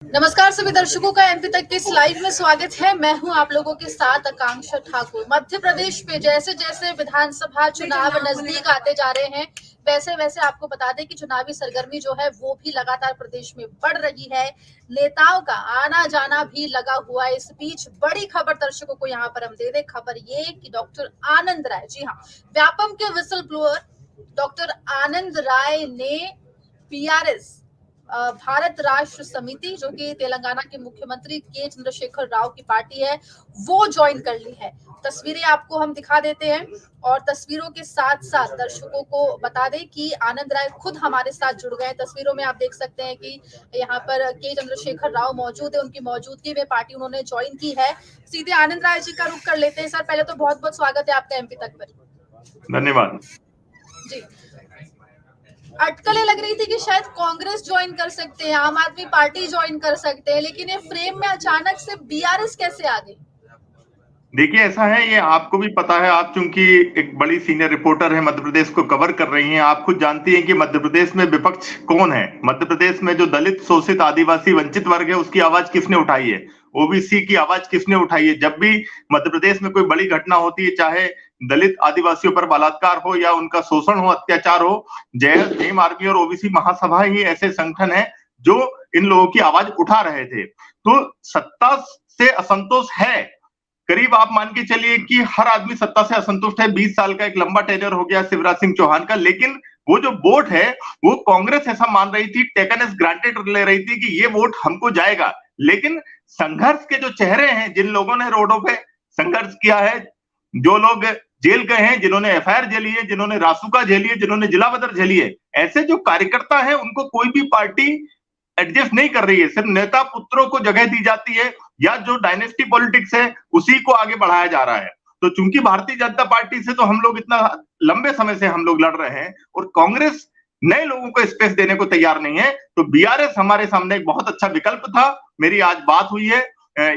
नमस्कार सभी दर्शकों का एमपी तक के इस लाइव में स्वागत है। मैं हूं आप लोगों के साथ आकांक्षा ठाकुर। मध्य प्रदेश में जैसे जैसे विधानसभा चुनाव नजदीक आते जा रहे हैं वैसे वैसे आपको बता दें कि चुनावी सरगर्मी जो है वो भी लगातार प्रदेश में बढ़ रही है। नेताओं का आना जाना भी लगा हुआ है। इस बीच बड़ी खबर दर्शकों को यहाँ पर हम दे दें। खबर ये कि डॉक्टर आनंद राय, जी हाँ, व्यापम के विसल ब्लोअर डॉक्टर आनंद राय ने बीआरएस भारत राष्ट्र समिति, जो कि तेलंगाना के मुख्यमंत्री के चंद्रशेखर राव की पार्टी है, वो ज्वाइन कर ली है। तस्वीरें आपको हम दिखा देते हैं और तस्वीरों के साथ साथ दर्शकों को बता दें कि आनंद राय खुद हमारे साथ जुड़ गए। तस्वीरों में आप देख सकते हैं कि यहाँ पर के चंद्रशेखर राव मौजूद है। उनकी मौजूदगी में पार्टी उन्होंने ज्वाइन की है। सीधे आनंद राय जी का रुख कर लेते हैं। सर, पहले तो बहुत बहुत स्वागत है आपका एमपी तक पर। धन्यवाद जी। अटकलें लग रही थी कि शायद कांग्रेस ज्वाइन कर सकते हैं, आम आदमी पार्टी ज्वाइन कर सकते हैं, लेकिन ये फ्रेम में अचानक से बीआरएस कैसे आ गई? देखिए, ऐसा है, ये आपको भी पता है। आप चूंकि एक बड़ी सीनियर रिपोर्टर है, मध्य प्रदेश को कवर कर रही हैं, आप खुद जानती हैं कि मध्य प्रदेश में विपक्ष कौन है। मध्य प्रदेश में जो दलित, शोषित, आदिवासी, वंचित वर्ग है, उसकी आवाज किसने उठाई है? ओबीसी की आवाज किसने उठाई है? जब भी मध्य प्रदेश में कोई बड़ी घटना होती है, चाहे दलित आदिवासियों पर बलात्कार हो या उनका शोषण हो, अत्याचार हो, जय भीम आर्मी और ओबीसी महासभा ही ऐसे संगठन है जो इन लोगों की आवाज उठा रहे थे। तो सत्ता से असंतोष है, करीब आप मान के चलिए कि हर आदमी सत्ता से असंतुष्ट है। 20 साल का एक लंबा टेन्योर हो गया शिवराज सिंह चौहान का, लेकिन वो जो वोट है वो कांग्रेस ऐसा मान रही थी, टेकन एज ग्रांटेड ले रही थी कि ये वोट हमको जाएगा। लेकिन संघर्ष के जो चेहरे हैं, जिन लोगों ने रोडों पे संघर्ष किया है, जो लोग जेल गए हैं, जिन्होंने एफआईआर झेली है, जिन्होंने रासुका झेली है, जिन्होंने जिला बदर झेली है, ऐसे जो कार्यकर्ता है उनको कोई भी पार्टी एडजस्ट नहीं कर रही है। सिर्फ नेता पुत्रों को जगह दी जाती है या जो डायनेस्टी पॉलिटिक्स है उसी को आगे बढ़ाया जा रहा है। तो चूंकि भारतीय जनता पार्टी से तो हम लोग इतना लंबे समय से हम लोग लड़ रहे हैं और कांग्रेस नए लोगों को स्पेस देने को तैयार नहीं है, तो बीआरएस हमारे सामने एक बहुत अच्छा विकल्प था। मेरी आज बात हुई है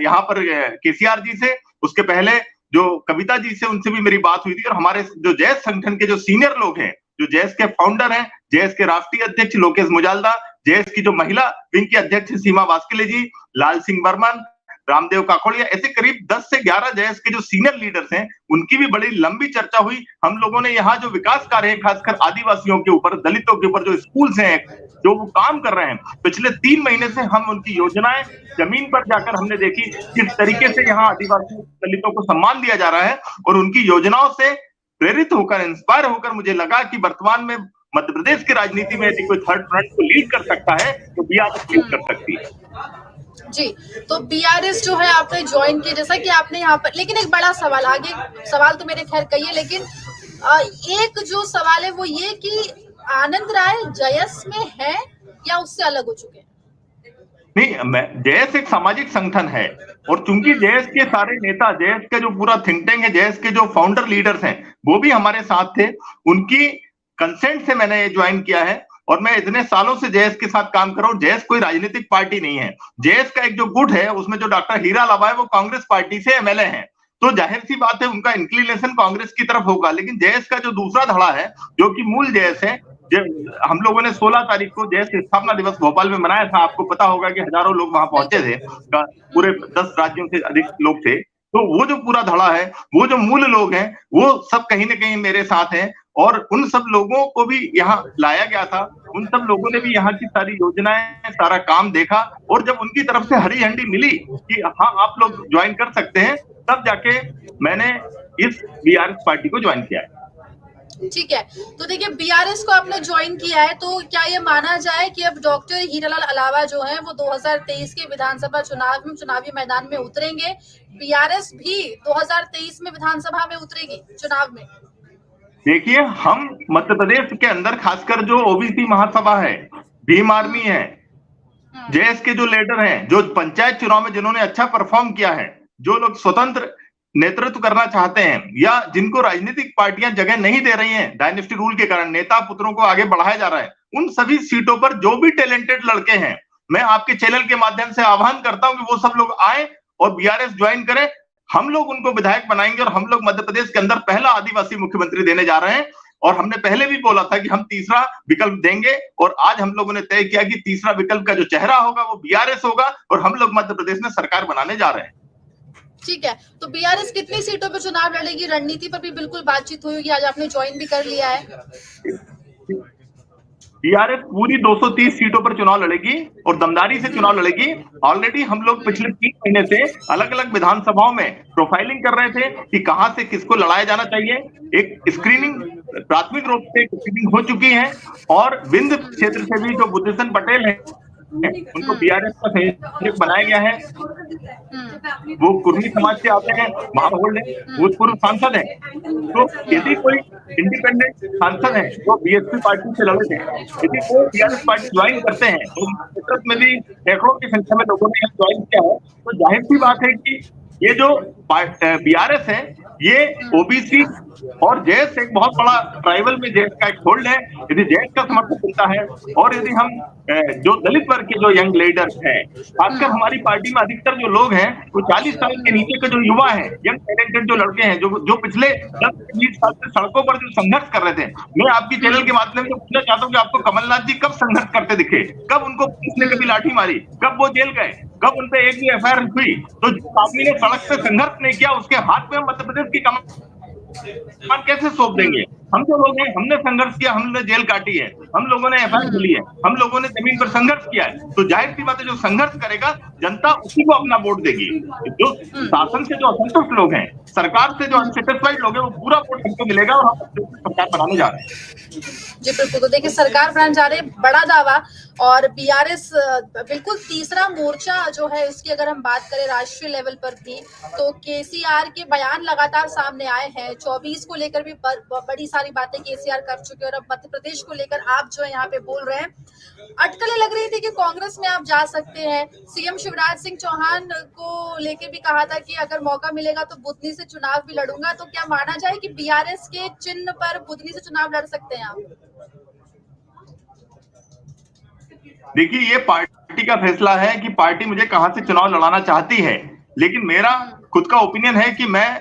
यहाँ पर केसीआर जी से, उसके पहले जो कविता जी से, उनसे भी मेरी बात हुई थी। और हमारे जो जैस संगठन के जो सीनियर लोग हैं, जो जैस के फाउंडर हैं, जैस के राष्ट्रीय अध्यक्ष लोकेश मुजालदा, जैस की जो महिला विंग की अध्यक्ष सीमा वास्किले जी, लाल सिंह बर्मन, रामदेव काकोड़िया, ऐसे करीब 10 से 11 जैस के जो सीनियर लीडर्स हैं, उनकी भी बड़ी लंबी चर्चा हुई। हम लोगों ने यहाँ जो विकास कार्य है, खासकर आदिवासियों के ऊपर, दलितों के ऊपर, जो स्कूल्स हैं जो वो काम कर रहे हैं, पिछले 3 महीने से हम उनकी योजनाएं जमीन पर जाकर हमने देखी किस तरीके से यहाँ आदिवासी दलितों को सम्मान दिया जा रहा है। और उनकी योजनाओं से प्रेरित होकर, इंस्पायर होकर मुझे लगा कि वर्तमान में मध्य प्रदेश की राजनीति में यदि कोई थर्ड फ्रंट को लीड कर सकता है तो बीआरएस लीड कर सकती है। जी, तो बीआरएस जो है आपने ज्वाइन किया, जैसा कि आपने यहाँ पर, लेकिन एक बड़ा सवाल, आगे सवाल तो मेरे खैर कही है, लेकिन एक जो सवाल है वो ये कि आनंद राय जयस में है या उससे अलग हो चुके हैं? नहीं, जैस एक सामाजिक संगठन है और चूंकि जैस के सारे नेता, जैस का जो पूरा थिंक टैंक है, जैस के जो फाउंडर लीडर्स हैं, वो भी हमारे साथ थे। उनकी कंसेंट से मैंने ये ज्वाइन किया है और मैं इतने सालों से जैस के साथ काम कर रहा हूँ। जैस कोई राजनीतिक पार्टी नहीं है। जैस का एक जो गुट है, उसमें जो डॉक्टर हीरा लाबा है, वो कांग्रेस पार्टी से एमएलए हैं, तो जाहिर सी बात है उनका इंक्लिनेशन कांग्रेस की तरफ होगा। लेकिन जैस का जो दूसरा धड़ा है, जो कि मूल जैस है, हम लोगों ने 16 तारीख को जैस स्थापना दिवस भोपाल में मनाया था। आपको पता होगा कि हजारों लोग वहां पहुंचे थे, पूरे 10 राज्यों से अधिक लोग थे। तो वो जो पूरा धड़ा है, वो जो मूल लोग हैं, वो सब कहीं ना कहीं मेरे साथ हैं और उन सब लोगों को भी यहाँ लाया गया था। उन सब लोगों ने भी यहाँ की सारी योजनाएं, सारा काम देखा और जब उनकी तरफ से हरी झंडी मिली कि हाँ आप लोग ज्वाइन कर सकते हैं, तब जाके मैंने इस बीआरएस पार्टी को ज्वाइन किया है। ठीक है, तो देखिए बीआरएस को आपने ज्वाइन किया है, तो क्या ये माना जाए कि अब डॉक्टर हीरालाल अलावा जो है वो 2023 के विधानसभा चुनाव में चुनावी मैदान में उतरेंगे? बीआरएस भी 2023 में विधानसभा में उतरेगी चुनाव में? देखिए, हम मध्य प्रदेश के अंदर खासकर जो ओबीसी महासभा है, भीम आर्मी है, जैस के जो लीडर हैं, जो पंचायत चुनाव में जिन्होंने अच्छा परफॉर्म किया है, जो लोग स्वतंत्र नेतृत्व करना चाहते हैं या जिनको राजनीतिक पार्टियां जगह नहीं दे रही हैं, डायनेस्टी रूल के कारण नेता पुत्रों को आगे बढ़ाया जा रहा है, उन सभी सीटों पर जो भी टैलेंटेड लड़के हैं, मैं आपके चैनल के माध्यम से आह्वान करता हूं कि वो सब लोग आए और बीआरएस ज्वाइन करें। हम लोग उनको विधायक बनाएंगे और हम लोग मध्य प्रदेश के अंदर पहला आदिवासी मुख्यमंत्री देने जा रहे हैं और हमने पहले भी बोला था कि हम तीसरा विकल्प देंगे, और आज हम लोगों ने तय किया कि तीसरा विकल्प का जो चेहरा होगा वो बीआरएस होगा, और हम लोग मध्य प्रदेश में सरकार बनाने जा रहे हैं। ठीक है, तो बीआरएस कितनी सीटों पर चुनाव लड़ेगी, रणनीति पर भी बिल्कुल बातचीत हुई होगी, आज आपने ज्वाइन भी कर लिया है। बीआरएस पूरी 230 सीटों पर चुनाव लड़ेगी और दमदारी से चुनाव लड़ेगी। ऑलरेडी हम लोग पिछले 3 महीने से अलग अलग विधानसभाओं में प्रोफाइलिंग कर रहे थे कि कहां से किसको लड़ाया जाना चाहिए। एक स्क्रीनिंग प्राथमिक रूप से स्क्रीनिंग हो चुकी है, और विंध्य क्षेत्र से भी जो बुद्धिसन पटेल है उनको बीआरएस का सहयोगी बनाया गया है। वो कुर्मी समाज से आते हैं, महाभोल है, भूतपूर्व सांसद है। तो यदि कोई इंडिपेंडेंट सांसद है जो बीएसपी पार्टी से लड़े थे, यदि वो बीआरएस पार्टी ज्वाइन करते हैं, तो क्षेत्र में भी सैकड़ों की संख्या में लोगों ने ज्वाइन किया है, तो जाहिर सी बात है कि ये जो बीआरएस है ये ओबीसी और जैस एक बहुत बड़ा ट्राइबल में जैस का एक होल्ड है। यदि जैस का समर्थन मिलता है, और यदि हम जो दलित वर्ग के जो यंग लीडर्स हैं, खासकर हमारी पार्टी में अधिकतर जो लोग हैं वो 40 साल के नीचे के जो युवा हैं, यंग टैलेंटेड जो लड़के हैं, जो पिछले 10-20 साल से सड़कों पर जो संघर्ष कर रहे थे। मैं आपकी चैनल के माध्यम से पूछना चाहता हूँ कि आपको कमलनाथ जी कब संघर्ष करते दिखे, कब उनको पुलिस ने कभी लाठी मारी, कब वो जेल गए, कब उनपे एक भी एफआईआर हुई? तो जिस आदमी ने सड़क पे संघर्ष नहीं किया उसके हाथ में मध्य प्रदेश की कमान कैसे सौंप देंगे? हम जो लोग हैं, हमने संघर्ष किया, हमने जेल काटी है, हम लोगों ने एफआईआर खुली है, हम लोगों ने जमीन पर संघर्ष किया है। तो जाहिर सी बात है जो संघर्ष करेगा जनता उसी को अपना वोट देगी। जो शासन से जो असंतुष्ट लोग हैं, सरकार से जो अनसेटिस्फाइड लोग हैं, वो पूरा वोट हमको मिलेगा और हम सरकार बनाने जा रहे हैं। जी बिल्कुल, तो देखिए सरकार बनाने जा रहे हैं, बड़ा दावा। और बीआरएस बिल्कुल तीसरा मोर्चा जो है उसकी अगर हम बात करें राष्ट्रीय लेवल पर भी, तो केसीआर के बयान लगातार सामने आए हैं। 24 को लेकर भी बड़ी सारी बातें केसीआर कर चुके हैं, और अब मध्य प्रदेश को लेकर आप जो है यहाँ पे बोल रहे हैं। अटकलें लग रही थी कि कांग्रेस में आप जा सकते हैं। सीएम शिवराज सिंह चौहान को लेके भी कहा था कि अगर मौका मिलेगा तो बुधनी से चुनाव भी लड़ूंगा। तो क्या माना जाए कि बीआरएस के चिन्ह पर बुधनी से चुनाव लड़ सकते हैं आप? देखिए, ये पार्टी का फैसला है कि पार्टी मुझे कहां से चुनाव लड़ाना चाहती है, लेकिन मेरा खुद का ओपिनियन है कि मैं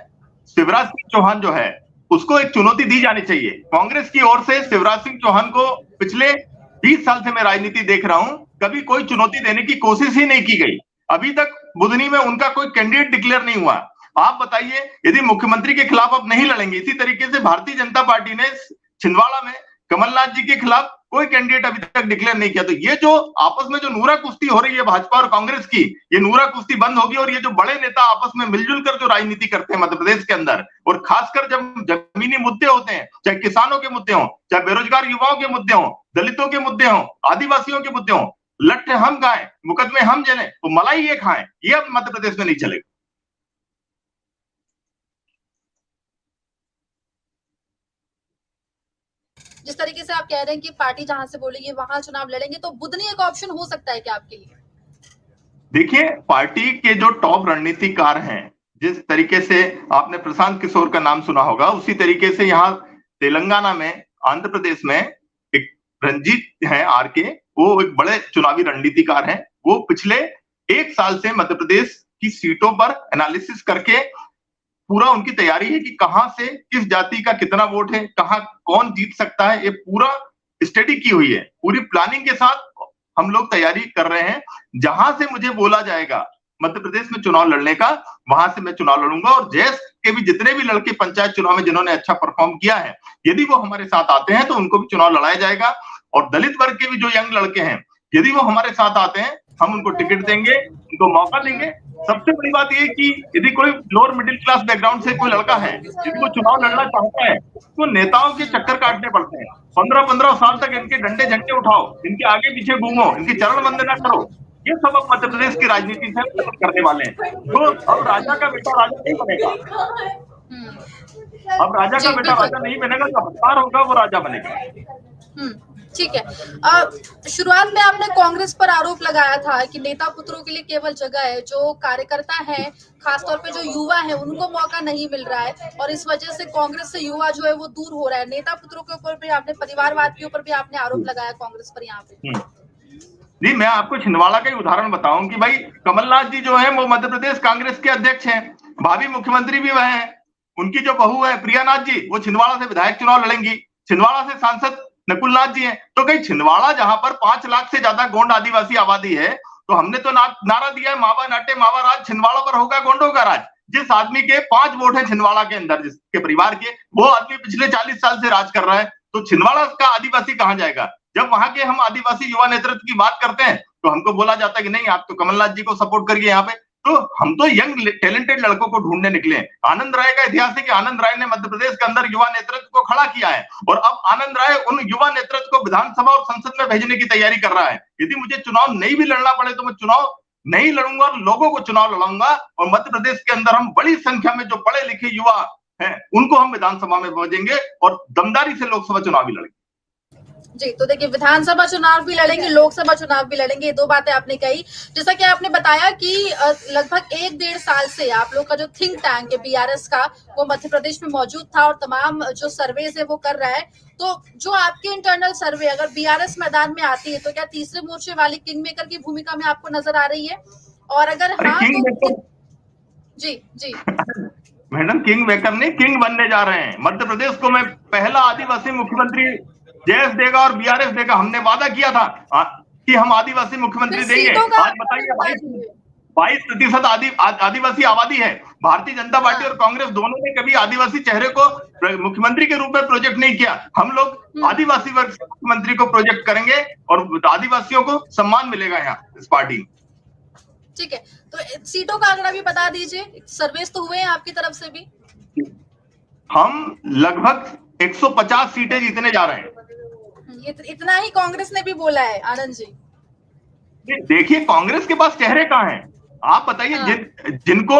शिवराज सिंह चौहान जो है उसको एक चुनौती दी जानी चाहिए। कांग्रेस की ओर से शिवराज सिंह चौहान को पिछले 20 साल से मैं राजनीति देख रहा हूं, कभी कोई चुनौती देने की कोशिश ही नहीं की गई। अभी तक बुधनी में उनका कोई कैंडिडेट डिक्लेयर नहीं हुआ। आप बताइए, यदि मुख्यमंत्री के खिलाफ अब नहीं लड़ेंगे, इसी तरीके से भारतीय जनता पार्टी ने छिंदवाड़ा में कमलनाथ जी के खिलाफ कोई कैंडिडेट अभी तक डिक्लेयर नहीं किया। तो ये जो आपस में जो नूरा कुश्ती हो रही है भाजपा और कांग्रेस की, ये नूरा कुश्ती बंद होगी, और ये जो बड़े नेता आपस में मिलजुल कर जो राजनीति करते हैं मध्य प्रदेश के अंदर, और खासकर जब जमीनी मुद्दे होते हैं, चाहे किसानों के मुद्दे हों, चाहे बेरोजगार युवाओं के मुद्दे हों, दलितों के मुद्दे हों, आदिवासियों के मुद्दे हों, लट्ठे हम गाएं, मुकदमे हम जलें, तो मलाई ये खाएं, ये अब मध्य प्रदेश में नहीं चलेगा। जिस तरीके से आप कह रहे हैं कि पार्टी जहां से बोलेगी वहां चुनाव लड़ेंगे, तो बुधनी एक ऑप्शन हो सकता है क्या आपके लिए? देखिए, पार्टी के जो टॉप रणनीतिकार हैं, जिस तरीके से आपने प्रशांत किशोर का नाम सुना होगा, उसी तरीके से यहाँ तेलंगाना में, आंध्र प्रदेश में एक रंजीत है आरके, वो एक बड़े चुनावी रणनीतिकार हैं। वो पिछले 1 साल से मध्य प्रदेश की सीटों पर एनालिसिस करके पूरा उनकी तैयारी है कि कहां से किस जाति का कितना वोट है, कहां कौन जीत सकता है, ये पूरा स्टडी की हुई है। पूरी प्लानिंग के साथ हम लोग तैयारी कर रहे हैं। जहां से मुझे बोला जाएगा मध्य प्रदेश में चुनाव लड़ने का, वहां से मैं चुनाव लड़ूंगा। और जैस के भी जितने भी लड़के पंचायत चुनाव में जिन्होंने अच्छा परफॉर्म किया है, यदि वो हमारे साथ आते हैं तो उनको भी चुनाव लड़ाया जाएगा। और दलित वर्ग के भी जो यंग लड़के हैं, यदि वो हमारे साथ आते हैं, हम उनको टिकट देंगे, उनको मौका देंगे। सबसे बड़ी बात यह कि यदि कोई लोअर मिडिल क्लास बैकग्राउंड से कोई लड़का है, यदि वो चुनाव लड़ना चाहता है, तो नेताओं के चक्कर काटने पड़ते हैं। 15-15 साल तक इनके डंडे झंडे उठाओ, इनके आगे पीछे घूमो, इनकी चरण वंदना करो, ये सब अब मध्य प्रदेश की राजनीति से खत्म करने वाले हैं। तो अब राजा का बेटा राजा नहीं बनेगा, अब राजा का बेटा राजा नहीं बनेगा, जो हकदार होगा वो राजा बनेगा। ठीक है। शुरुआत में आपने कांग्रेस पर आरोप लगाया था कि नेता पुत्रों के लिए केवल जगह है, जो कार्यकर्ता हैं, खासतौर पे जो युवा हैं, उनको मौका नहीं मिल रहा है, और इस वजह से कांग्रेस से युवा जो है वो दूर हो रहा है। नेता पुत्रों के ऊपर भी आपने, परिवारवाद के ऊपर भी आपने आरोप लगाया कांग्रेस पर यहाँ पे। जी, मैं आपको छिंदवाड़ा का ही उदाहरण बताऊं कि भाई कमलनाथ जी जो है वो मध्य प्रदेश कांग्रेस के अध्यक्ष हैं, भावी मुख्यमंत्री भी वह हैं। उनकी जो बहू है प्रियानाथ जी, वो छिंदवाड़ा से विधायक चुनाव लड़ेंगी। छिंदवाड़ा से सांसद नकुल नाथ जी हैं। तो कहीं छिंदवाड़ा जहां पर 5 लाख से ज्यादा गोंड आदिवासी आबादी है, तो हमने तो नारा दिया है मावा नाटे मावा राज, छिंदवाड़ा पर होगा गोंडों का राज। जिस आदमी के 5 वोट है छिंदवाड़ा के अंदर, जिसके परिवार के, वो आदमी पिछले 40 साल से राज कर रहा है, तो छिंदवाड़ा का आदिवासी कहां जाएगा? जब वहां के हम आदिवासी युवा नेतृत्व की बात करते हैं तो हमको बोला जाता है कि नहीं, आप तो कमलनाथ जी को सपोर्ट करिए यहाँ पे। तो हम तो यंग टैलेंटेड लड़कों को ढूंढने निकले हैं। आनंद राय का इतिहास है कि आनंद राय ने मध्य प्रदेश के अंदर युवा नेतृत्व को खड़ा किया है, और अब आनंद राय उन युवा नेतृत्व को विधानसभा और संसद में भेजने की तैयारी कर रहा है। यदि मुझे चुनाव नहीं भी लड़ना पड़े तो मैं चुनाव नहीं लड़ूंगा और लोगों को चुनाव लड़ाऊंगा, और मध्य प्रदेश के अंदर हम बड़ी संख्या में जो पढ़े लिखे युवा हैं उनको हम विधानसभा में भेजेंगे और दमदारी से लोकसभा चुनाव भी लड़ेंगे। जी, तो देखिए विधानसभा चुनाव भी लड़ेंगे, लोकसभा चुनाव भी लड़ेंगे, ये दो बातें आपने कही। जैसा कि आपने बताया कि लगभग 1-1.5 साल से आप लोग का जो थिंक टैंक है बीआरएस का, वो मध्य प्रदेश में मौजूद था और तमाम जो सर्वेज है वो कर रहा है। तो जो आपके इंटरनल सर्वे, अगर बीआरएस मैदान में आती है तो क्या तीसरे मोर्चे वाली किंग मेकर की भूमिका में आपको नजर आ रही है? और अगर हाँ तो जी जी मैडम, किंग मेकर नहीं, किंग बनने जा रहे हैं। मध्य प्रदेश को मैं पहला आदिवासी मुख्यमंत्री जेएस देगा और बीआरएस देगा। हमने वादा किया था कि हम आदिवासी मुख्यमंत्री देंगे। आज बताइए, 22% आदिवासी आबादी है। भारतीय जनता पार्टी और कांग्रेस दोनों ने कभी आदिवासी चेहरे को मुख्यमंत्री के रूप में प्रोजेक्ट नहीं किया। हम लोग आदिवासी वर्ग मुख्यमंत्री को प्रोजेक्ट करेंगे और आदिवासियों को सम्मान मिलेगा यहाँ इस पार्टी में। ठीक है, तो सीटों का आंकड़ा भी बता दीजिए। सर्वेस तो हुए हैं आपकी तरफ से भी? हम लगभग 150 सीटें जीतने जा रहे हैं। इतना ही कांग्रेस ने भी बोला है आनंद जी। देखिए, कांग्रेस के पास चेहरे कहाँ हैं? आप बताइए, जिनको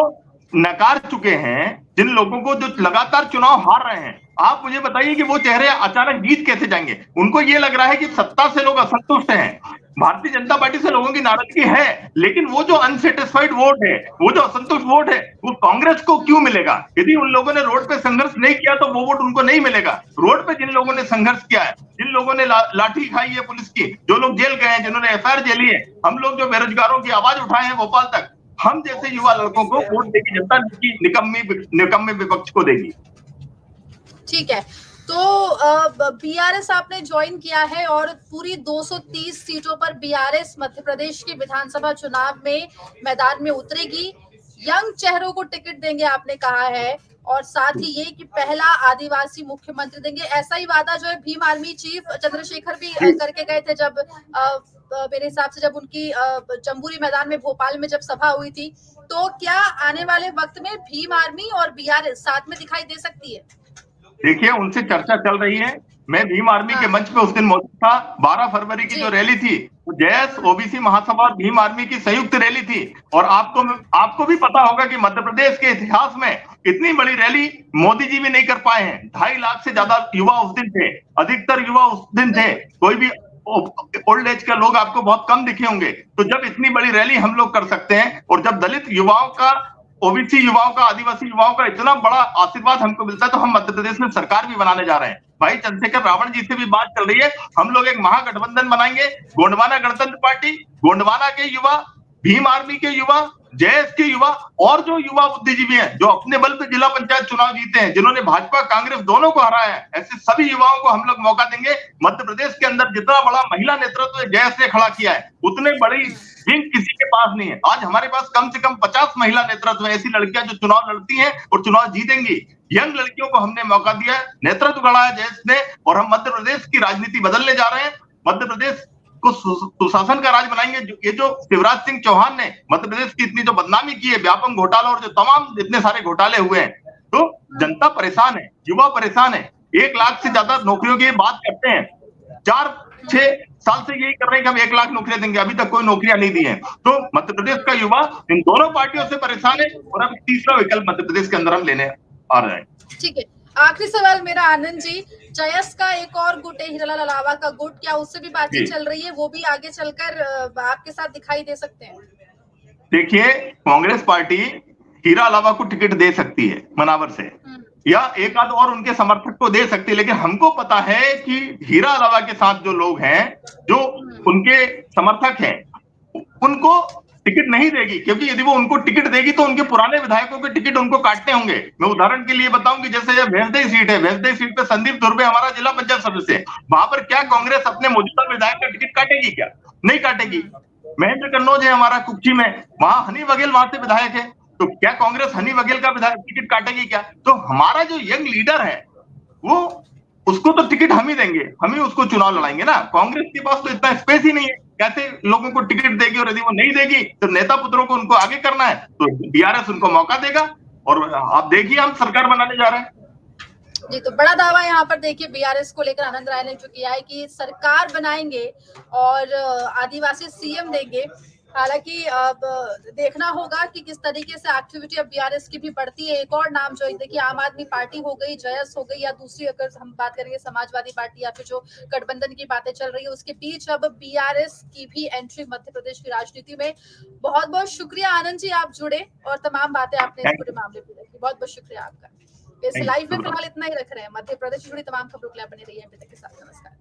नकार चुके हैं, जिन लोगों को जो लगातार चुनाव हार रहे हैं, आप मुझे बताइए कि वो चेहरे अचानक जीत कैसे जाएंगे? उनको ये लग रहा है कि सत्ता से लोग असंतुष्ट हैं, भारतीय जनता पार्टी से लोगों की नाराजगी है, लेकिन वो जो अनसेटिस्फाइड वोट है, वो जो असंतुष्ट वोट है, वो कांग्रेस को क्यों मिलेगा? यदि उन लोगों ने रोड पे संघर्ष नहीं किया तो वो वोट उनको नहीं मिलेगा। रोड पे जिन लोगों ने संघर्ष किया है, जिन लोगों ने लाठी खाई है पुलिस की, जो लोग जेल गए हैं, जिन्होंने एफआईआर झेली है, हम लोग जो बेरोजगारों की आवाज उठाए हैं भोपाल तक, हम जैसे युवा लड़कों को वोट देगी जनता, निकम्मे विपक्ष को देगी। ठीक है, तो बीआरएस आपने ज्वाइन किया है और पूरी 230 सीटों पर बीआरएस मध्य प्रदेश की विधानसभा चुनाव में मैदान में उतरेगी। यंग चेहरों को टिकट देंगे आपने कहा है, और साथ ही ये कि पहला आदिवासी मुख्यमंत्री देंगे। ऐसा ही वादा जो है भीम आर्मी चीफ चंद्रशेखर भी करके गए थे, जब मेरे हिसाब से जब उनकी जम्बूरी मैदान में भोपाल में जब सभा हुई थी। तो क्या आने वाले वक्त में भीम आर्मी और बीआरएस साथ में दिखाई दे सकती है? देखिए, उनसे चर्चा चल रही है। मैं भीम आर्मी के मंच पे उस दिन मौजूद था। 12 फरवरी की जो रैली थी, वो जेएस ओबीसी महासभा और भीम आर्मी की संयुक्त रैली थी। और आपको भी पता होगा कि मध्य प्रदेश के इतिहास में इतनी बड़ी रैली मोदी जी भी नहीं कर पाए हैं। 2.5 लाख से ज्यादा युवा उस दिन थे, अधिकतर युवा उस दिन थे। कोई भी ओल्ड एज के लोग आपको बहुत कम दिखे होंगे। तो जब इतनी बड़ी रैली हम लोग कर सकते हैं, और जब दलित युवाओं का, ओबीसी युवाओं का, आदिवासी युवाओं का इतना बड़ा आशीर्वाद हमको मिलता है, तो हम मध्य प्रदेश में सरकार भी बनाने जा रहे हैं। भाई चंद्रशेखर रावण जी से भी बात चल रही है, हम लोग एक महागठबंधन बनाएंगे। गोंडवाना गणतंत्र पार्टी, गोंडवाना के युवा, भीम आर्मी के युवा, जेएस के युवा, और जो युवा बुद्धिजीवी हैं, जो अपने बल पे जिला पंचायत चुनाव जीते हैं, जिन्होंने भाजपा कांग्रेस दोनों को हराया है, ऐसे सभी युवाओं को हम लोग मौका देंगे। मध्य प्रदेश के अंदर जितना बड़ा महिला नेतृत्व जेएस ने खड़ा किया है, उतने बड़ी विंग किसी के पास नहीं है। आज हमारे पास कम से कम 50 महिला नेतृत्व है, ऐसी लड़कियां जो चुनाव लड़ती हैं और चुनाव जीतेंगी। यंग लड़कियों को हमने मौका दिया है, नेतृत्व गढ़ा है जेएस ने, और हम मध्य प्रदेश की राजनीति बदलने जा रहे हैं। मध्य प्रदेश को सुशासन का राज बनाएंगे। ये जो शिवराज सिंह चौहान ने मध्य प्रदेश की इतनी जो बदनामी की है, व्यापक घोटाला और जो तमाम इतने सारे घोटाले हुए हैं, तो जनता परेशान है, युवा परेशान है। 1 लाख से ज्यादा नौकरियों की बात करते हैं, 4-6 साल से यही कर रहे हैं कि हम 1 लाख नौकरियां देंगे, अभी तक कोई नौकरियां नहीं दी है। तो मध्य प्रदेश का युवा इन दोनों पार्टियों से परेशान है, और अब तीसरा विकल्प मध्य प्रदेश के अंदर हम लेने आ रहे हैं। ठीक है, आखिरी सवाल मेरा आनंद जी, जयस का एक और गुट है हीरालाल अलावा का गुट, क्या उससे भी बातचीत चल रही है? वो भी आगे चलकर आपके साथ दिखाई दे सकते हैं? देखिए, कांग्रेस पार्टी हीरा अलावा को टिकट दे सकती है मनावर से, या एक आध और उनके समर्थक को दे सकती है, लेकिन हमको पता है कि हीरा अलावा के साथ जो लोग हैं, जो उनके समर्थक हैं, उनको टिकट नहीं देगी, क्योंकि यदि वो उनको टिकट देगी तो उनके पुराने विधायकों के टिकट उनको काटने होंगे। मैं उदाहरण के लिए बताऊं कि जैसे ये भैंसदेई सीट है, भैंसदेई सीट पे संदीप धुर्वे हमारा जिला पंचायत सदस्य है, वहां पर क्या कांग्रेस अपने मौजूदा विधायक का टिकट काटेगी? क्या नहीं काटेगी। महेंद्र कन्नौज है हमारा कुक्षी में, वहां हनी बघेल वहां से विधायक है, तो क्या कांग्रेस हनी बघेल का विधायक टिकट काटेगी क्या? तो हमारा जो यंग लीडर है वो, उसको तो टिकट हम ही देंगे, हम ही उसको चुनाव लड़ाएंगे ना। कांग्रेस के पास तो इतना स्पेस ही नहीं है, कैसे लोगों को टिकट देगी? और यदि वो नहीं देगी तो नेता पुत्रों को उनको आगे करना है तो बीआरएस उनको मौका देगा, और आप देखिए हम सरकार बनाने जा रहे हैं। जी, तो बड़ा दावा यहाँ पर देखिए बीआरएस को लेकर आनंद राय ने जो किया है कि सरकार बनाएंगे और आदिवासी सीएम देंगे। हालांकि अब देखना होगा कि किस तरीके से एक्टिविटी अब बीआरएस की भी बढ़ती है। एक और नाम जो देखिए आम आदमी पार्टी हो गई, जयस हो गई, या दूसरी अगर हम बात करेंगे समाजवादी पार्टी या फिर जो गठबंधन की बातें चल रही है उसके बीच अब बीआरएस की भी एंट्री मध्य प्रदेश की राजनीति में। बहुत बहुत शुक्रिया आनंद जी, आप जुड़े और तमाम बातें आपने इस पूरे मामले पर रखी। बहुत बहुत शुक्रिया आपका। इस लाइव में फिलहाल इतना ही रख रहे हैं। मध्य प्रदेश से जुड़ी तमाम खबरों के लिए बने रहिए एमपी तक के साथ। नमस्कार।